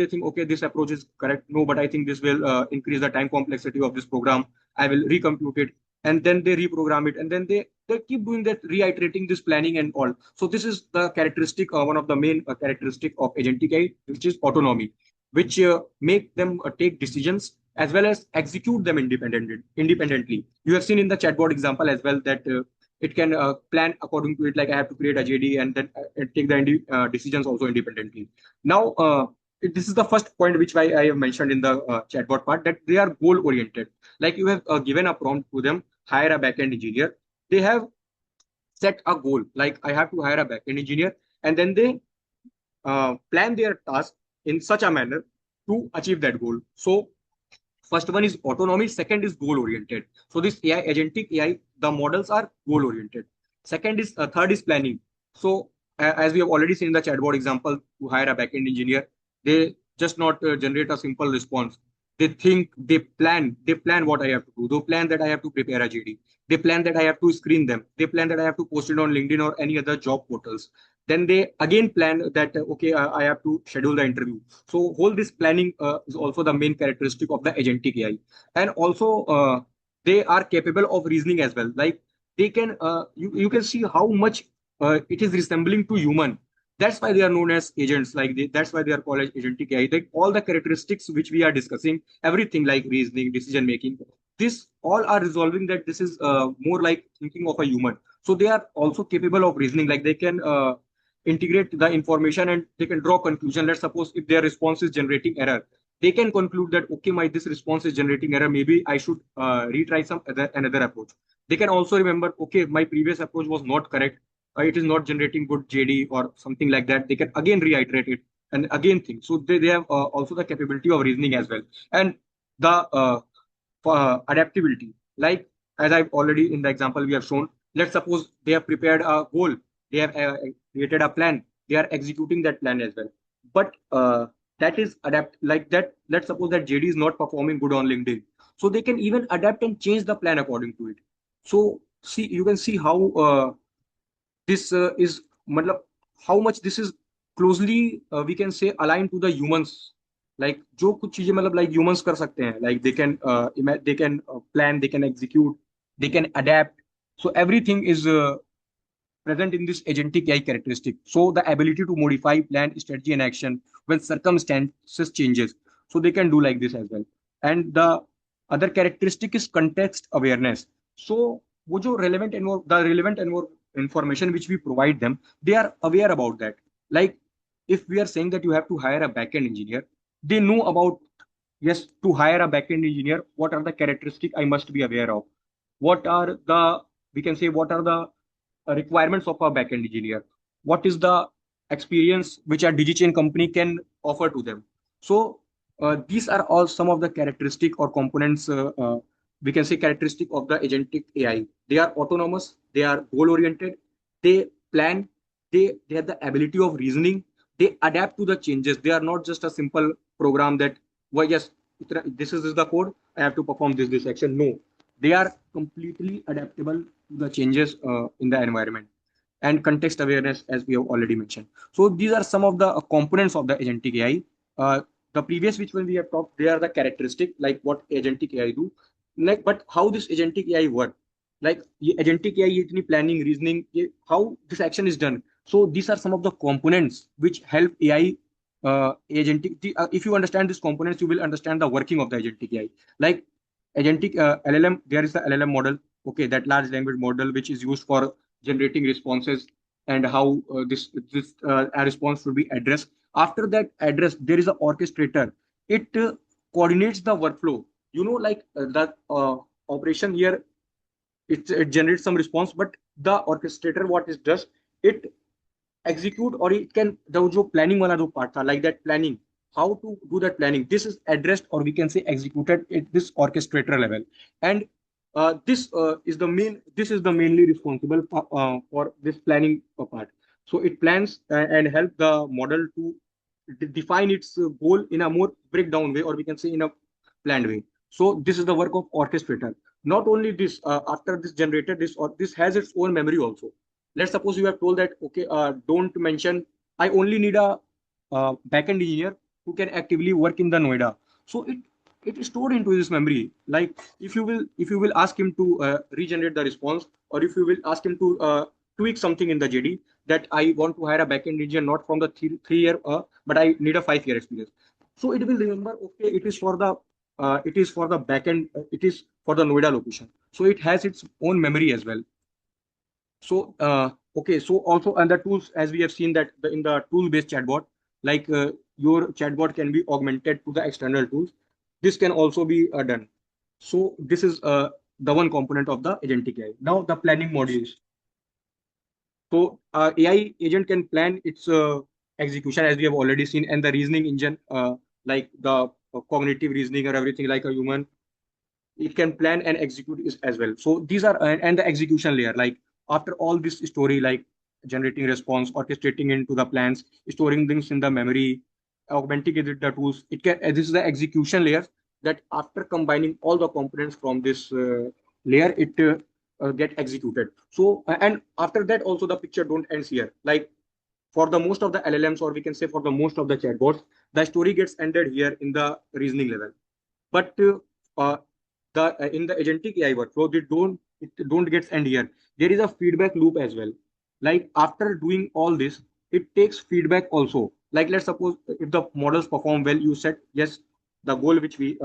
they think, okay, this approach is correct. No, but I think this will increase the time complexity of this program. I will recompute it, and then they reprogram it, and then they keep doing that, reiterating this planning and all. So this is the characteristic, one of the main characteristic of agentic AI, which is autonomy, which make them take decisions as well as execute them independently. You have seen in the chatbot example as well that it can plan according to it. Like I have to create a JD and then take the decisions also independently. Now, this is the first point which I have mentioned in the chatbot part, that they are goal oriented. Like you have given a prompt to them, hire a backend engineer. They have set a goal, like I have to hire a backend engineer, and then they plan their task in such a manner to achieve that goal. So first one is autonomy, second is goal oriented. So this AI, agentic AI, the models are goal oriented. Second is third is planning. So as we have already seen in the chatbot example, to hire a backend engineer, they just not generate a simple response. They think, they plan what I have to do. They plan that I have to prepare a JD. They plan that I have to screen them. They plan that I have to post it on LinkedIn or any other job portals. Then they again plan that, okay, I have to schedule the interview. So whole this planning is also the main characteristic of the agentic AI. And also they are capable of reasoning as well. Like they can, you can see how much it is resembling to human. That's why they are known as agents. Like that's why they are called as agentic AI. Like all the characteristics which we are discussing, everything like reasoning, decision making, this all are resolving that this is more like thinking of a human. So they are also capable of reasoning. Like they can integrate the information and they can draw conclusion. Let's suppose if their response is generating error, they can conclude that, okay, my this response is generating error, maybe I should retry some another approach. They can also remember, okay, my previous approach was not correct, it is not generating good JD or something like that. They can again reiterate it and again think. So they have also the capability of reasoning as well. And the adaptability, like as I've already in the example we have shown, let's suppose they have prepared a goal, they have created a plan, they are executing that plan as well. But that is adapt like that. Let's suppose that JD is not performing good on LinkedIn. So they can even adapt and change the plan according to it. So see, you can see how this is matlab, how much this is closely we can say aligned to the humans. Like जो कुछ चीजें मतलब like humans कर सकते हैं, like they can plan, they can execute, they can adapt. So everything is present in this agentic AI characteristic. So the ability to modify plan, strategy, and action when circumstances changes. So they can do like this as well. And the other characteristic is context awareness. So वो जो relevant and more the relevant and more information which we provide them, they are aware about that. Like if we are saying that you have to hire a backend engineer, they know about, yes, to hire a backend engineer, what are the characteristics I must be aware of? What are the, we can say, what are the requirements of a backend engineer? What is the experience which a DigiChain company can offer to them? So these are all some of the characteristic or components, we can say characteristic of the agentic AI. They are autonomous, they are goal oriented, they plan, they have the ability of reasoning, they adapt to the changes. They are not just a simple program that, well, yes, this is the code, I have to perform this action. No, they are completely adaptable to the changes in the environment. And context awareness, as we have already mentioned. So these are some of the components of the agentic AI. The previous which one we have talked, they are the characteristic, like what agentic AI do. Like, but how this agentic AI work? Like agentic AI इतनी planning, reasoning, how this action is done. So these are some of the components which help AI agentic. If you understand these components, you will understand the working of the agentic AI. Like agentic LLM, there is the LLM model. Okay, that large language model which is used for generating responses and how this a response should be addressed. After that address, there is an orchestrator. It coordinates the workflow. You know, like the operation here, it generates some response, but the orchestrator what it does, it execute or it can the जो planning वाला जो part था, like that planning, how to do that planning, this is addressed or we can say executed at this orchestrator level. And this is the mainly responsible for this planning part. So it plans and help the model to define its goal in a more breakdown way, or we can say in a planned way. So this is the work of orchestrator. Not only this, after this generated this, or this has its own memory also. Let's suppose you have told that, okay, don't mention, I only need a backend engineer who can actively work in the Noida. So it is stored into his memory. Like if you will ask him to regenerate the response, or if you will ask him to tweak something in the JD, that I want to hire a backend engineer not from the 3 year, but I need a 5 year experience. So it will remember, okay, it is for the backend, it is for the Noida location. So it has its own memory as well. So okay, so also, and the tools, as we have seen that in the tool-based chatbot, like your chatbot can be augmented to the external tools. This can also be done. So this is the one component of the agentic AI. Now the planning modules. So AI agent can plan its execution, as we have already seen, and the reasoning engine, like the cognitive reasoning or everything like a human, it can plan and execute is as well. So these are and the execution layer, like after all this story, like generating response, orchestrating into the plans, storing things in the memory, augmenting it with the tools, it can this is the execution layer, that after combining all the components from this layer, it get executed. So and after that also the picture don't ends here. Like for the most of the LLMs, or we can say for the most of the chatbots, the story gets ended here in the reasoning level. But uh, the in the agentic AI workflow, it don't get end here. There is a feedback loop as well. Like after doing all this, it takes feedback also. Like let's suppose if the models perform well, you said yes, the goal which we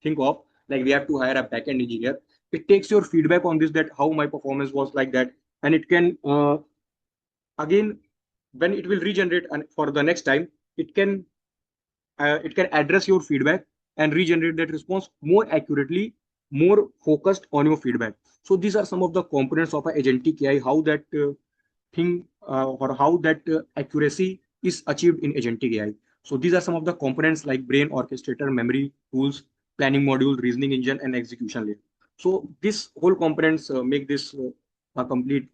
think of, like we have to hire a backend engineer. It takes your feedback on this, that how my performance was like that, and it can again, when it will regenerate and for the next time, it can address your feedback and regenerate that response more accurately, more focused on your feedback. So these are some of the components of a agentic AI, how that thing or how that accuracy is achieved in agentic AI. So these are some of the components like brain orchestrator, memory tools, planning module, reasoning engine, and execution layer. So this whole components make this a complete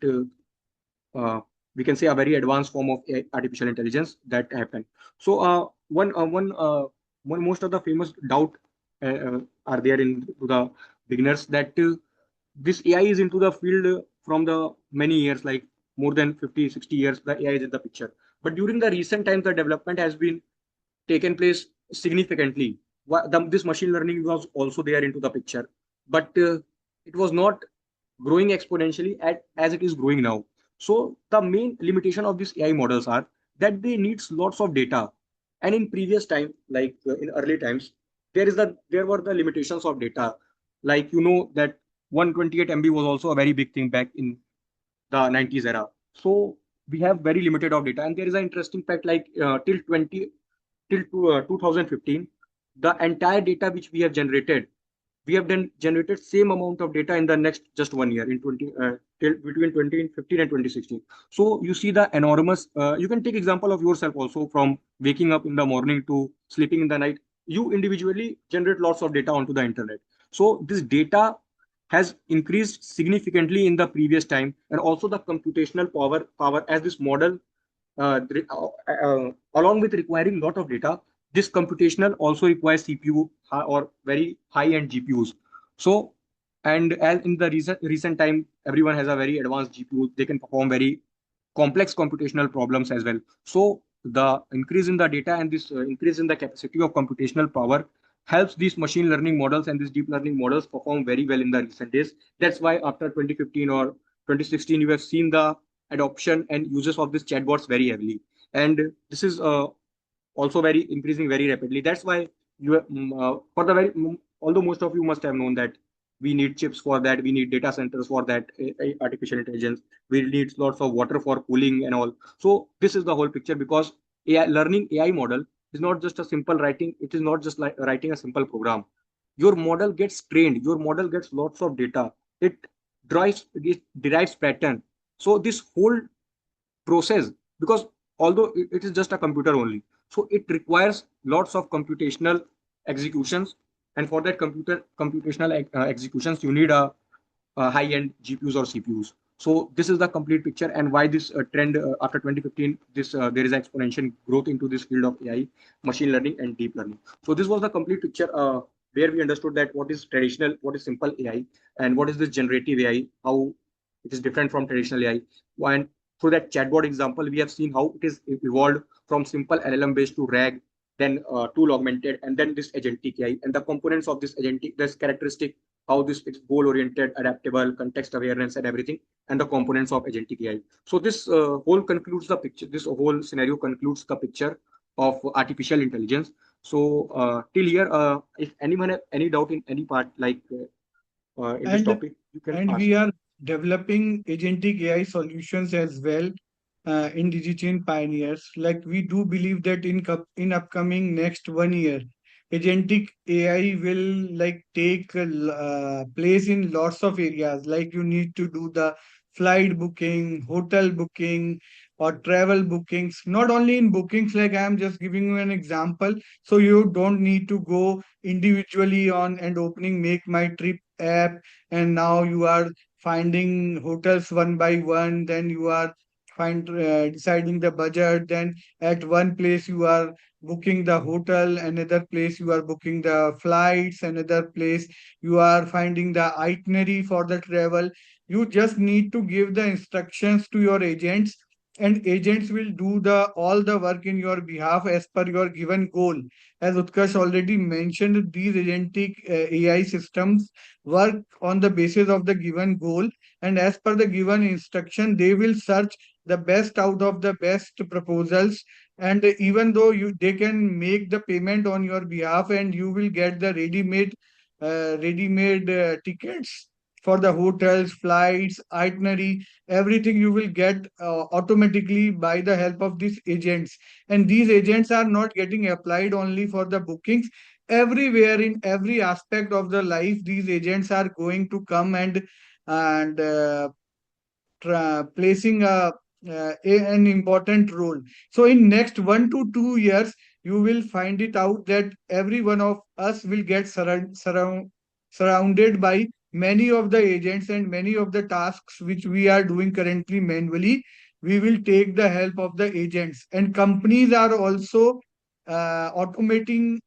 uh, we can say a very advanced form of artificial intelligence that happen. So one most of the famous doubt are there in to the beginners, that this AI is into the field from the many years, like more than 50, 60 years, the AI is in the picture. But during the recent times, the development has been taken place significantly. This machine learning was also there into the picture, but it was not growing exponentially as it is growing now. So the main limitation of these AI models are that they needs lots of data. And in previous time, like in early times, there were the limitations of data. Like that 128 MB was also a very big thing back in the 90s era. So we have very limited of data. And there is an interesting fact, like till 2015, the entire data which we have generated, we have then generated same amount of data in the next just 1 year, in 20 till between 2015 and 2016. So you see the enormous, you can take example of yourself also, from waking up in the morning to sleeping in the night. You individually generate lots of data onto the internet. So this data has increased significantly in the previous time, and also the computational power as this model along with requiring lot of data, this computational also requires CPU or very high-end GPUs. So, and as in the recent time, everyone has a very advanced GPU. They can perform very complex computational problems as well. So the increase in the data and this increase in the capacity of computational power helps these machine learning models and these deep learning models perform very well in the recent days. That's why after 2015 or 2016, you have seen the adoption and uses of these chatbots very heavily. And this is also very increasing very rapidly. That's why for the although most of you must have known that we need chips for that, we need data centers for that, artificial intelligence. We need lots of water for cooling and all. So this is the whole picture, because learning AI model is not just a simple writing. It is not just like writing a simple program. Your model gets trained. Your model gets lots of data. It derives pattern. So this whole process, because although it is just a computer only, so it requires lots of computational executions, and for that computational executions, you need a high-end GPUs or CPUs. So this is the complete picture, and why this trend after 2015, this there is exponential growth into this field of AI, machine learning, and deep learning. So this was the complete picture where we understood that what is traditional, what is simple AI, and what is this generative AI, how it is different from traditional AI. And through that chatbot example, we have seen how it is evolved from simple LLM based to RAG, then tool augmented, and then this agentic AI and the components of this agentic, this characteristic, how this it's goal oriented, adaptable, context awareness, and everything, and the components of agentic AI. So this whole concludes the picture. This whole scenario concludes the picture of artificial intelligence. So till here, if anyone have any doubt in any part, like in this And topic, you can and ask. we are developing agentic AI solutions as well in DigiChain Pioneers. Like we do believe that in upcoming next 1 year, agentic AI will like take place in lots of areas. Like you need to do the flight booking, hotel booking, or travel bookings. Not only in bookings, like I am just giving you an example. So you don't need to go individually on and opening Make My Trip app, and now you are finding hotels one by one, then you are deciding the budget, then at one place you are booking the hotel, another place you are booking the flights, another place you are finding the itinerary for the travel. You just need to give the instructions to your agents, and agents will do the all the work in your behalf as per your given goal. As Utkarsh already mentioned, these agentic AI systems work on the basis of the given goal, and as per the given instruction they will search the best out of the best proposals. And even though they can make the payment on your behalf, and you will get the ready made tickets for the hotels, flights, itinerary, everything you will get automatically by the help of these agents. And these agents are not getting applied only for the bookings. Everywhere in every aspect of the life, these agents are going to come and placing an important role. So in next 1 to 2 years, you will find it out that every one of us will get surrounded by many of the agents, and many of the tasks which we are doing currently manually, we will take the help of the agents. And companies are also automating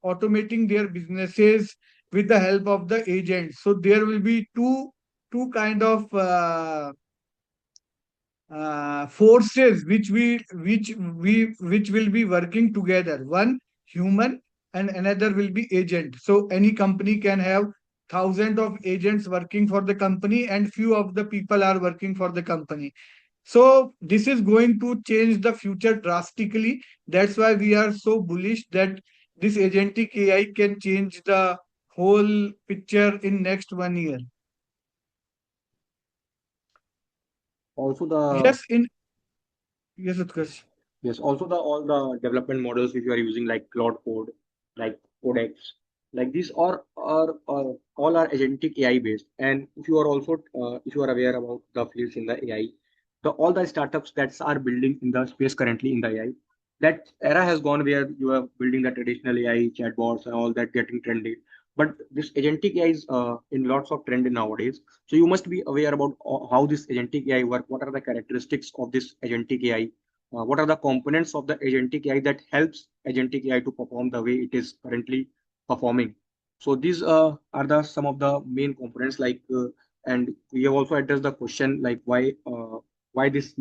their businesses with the help of the agents. So there will be two kind of forces which will be working together. One human, and another will be agent. So any company can have thousands of agents working for the company, and few of the people are working for the company. So this is going to change the future drastically. That's why we are so bullish that this agentic AI can change the whole picture in next 1 year. Also the Yes, in yes, Utkarsh. Yes, also the all the development models which you are using like Cloud Code, like Codex, like these are all are agentic AI based. And if you are also if you are aware about the fields in the AI, the all the startups that are building in the space currently in the AI, that era has gone where you are building the traditional AI chatbots and all that getting trendy. But this agentic AI is in lots of trend nowadays. So you must be aware about how this agentic AI work. What are the characteristics of this agentic AI? What are the components of the agentic AI that helps agentic AI to perform the way it is currently performing. So these are the some of the main components, like and we have also addressed the question like why this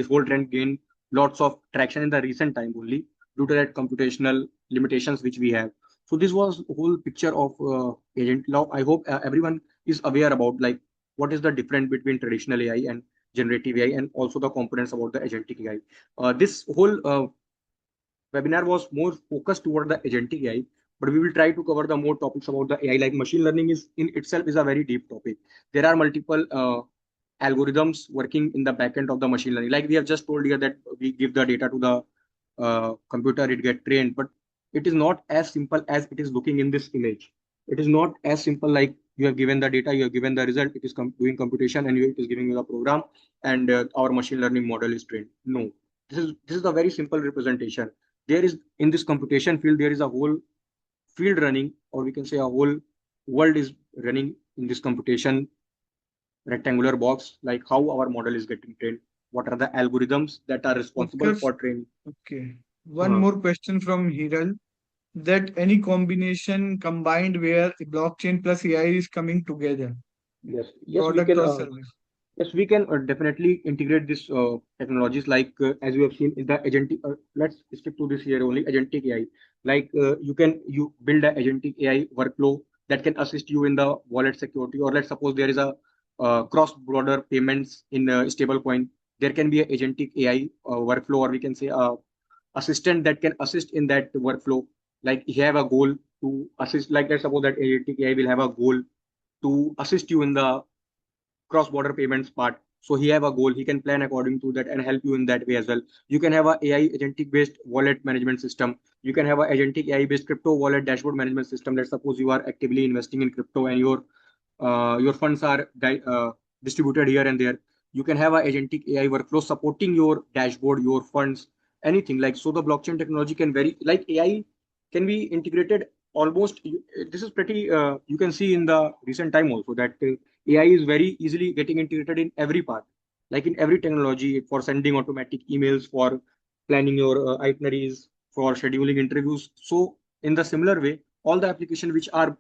whole trend gained lots of traction in the recent time only due to that computational limitations which we have. So this was whole picture of agent. Now I hope everyone is aware about like what is the difference between traditional AI and generative AI, and also the components about the agentic AI. This whole webinar was more focused toward the agentic AI, but we will try to cover the more topics about the AI. Like machine learning is in itself is a very deep topic. There are multiple algorithms working in the backend of the machine learning. Like we have just told here that we give the data to the computer, it get trained, but it is not as simple as it is looking in this image. It is not as simple like you have given the data, you have given the result, it is doing computation, and it is giving you the program, and our machine learning model is trained. No, this is a very simple representation. There is in this computation field there is a whole field running, or we can say a whole world is running in this computation rectangular box, like how our model is getting trained, what are the algorithms that are responsible Utkarsh, for training. okay. One uh, more question from Hiral, that any combination combined where blockchain plus AI is coming together, yes, yes, we product can or service. yes, we can definitely integrate this technologies, like as you have seen in the agentic let's stick to this here only, agentic AI. Like you build a agentic AI workflow that can assist you in the wallet security, or let's suppose there is a cross-border payments in stablecoin. There can be a agentic AI workflow, or we can say a assistant that can assist in that workflow. Like you have a goal to assist. Like let's suppose that agentic AI will have a goal to assist you in the cross-border payments part. So he have a goal, he can plan according to that and help you in that way as well. You can have a AI agentic based wallet management system. You can have a agentic AI based crypto wallet dashboard management system. Let's suppose you are actively investing in crypto and your funds are distributed here and there. You can have a agentic AI workflow supporting your dashboard, your funds, anything like. So the blockchain technology can vary, like AI can be integrated almost. This is pretty you can see in the recent time also that AI is very easily getting integrated in every part, like in every technology, for sending automatic emails, for planning your itineraries, for scheduling interviews. So in the similar way, all the applications which are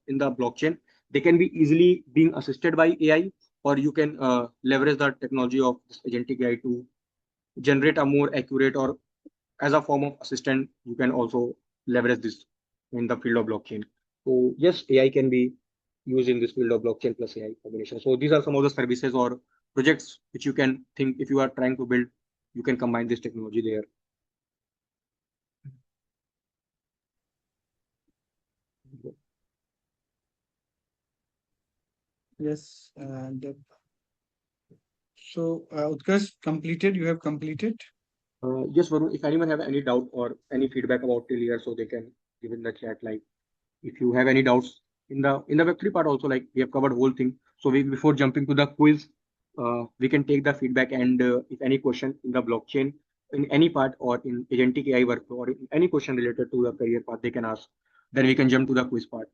in the blockchain, they can be easily being assisted by AI, or you can leverage the technology of this agentic AI to generate a more accurate, or as a form of assistant, you can also leverage this in the field of blockchain. So yes, AI can be used in this field of blockchain plus AI combination. So these are some of the services or projects which you can think if you are trying to build, you can combine this technology there. Yes, so Utkarsh completed. You have completed. Yes, Varun, if anyone have any doubt or any feedback about till here, so they can give in the chat. Like if you have any doubts in the Web3 part also, like we have covered whole thing. So we, before jumping to the quiz, we can take the feedback, and if any question in the blockchain in any part, or in agentic AI workflow, or in any question related to the career path, they can ask. Then we can jump to the quiz part.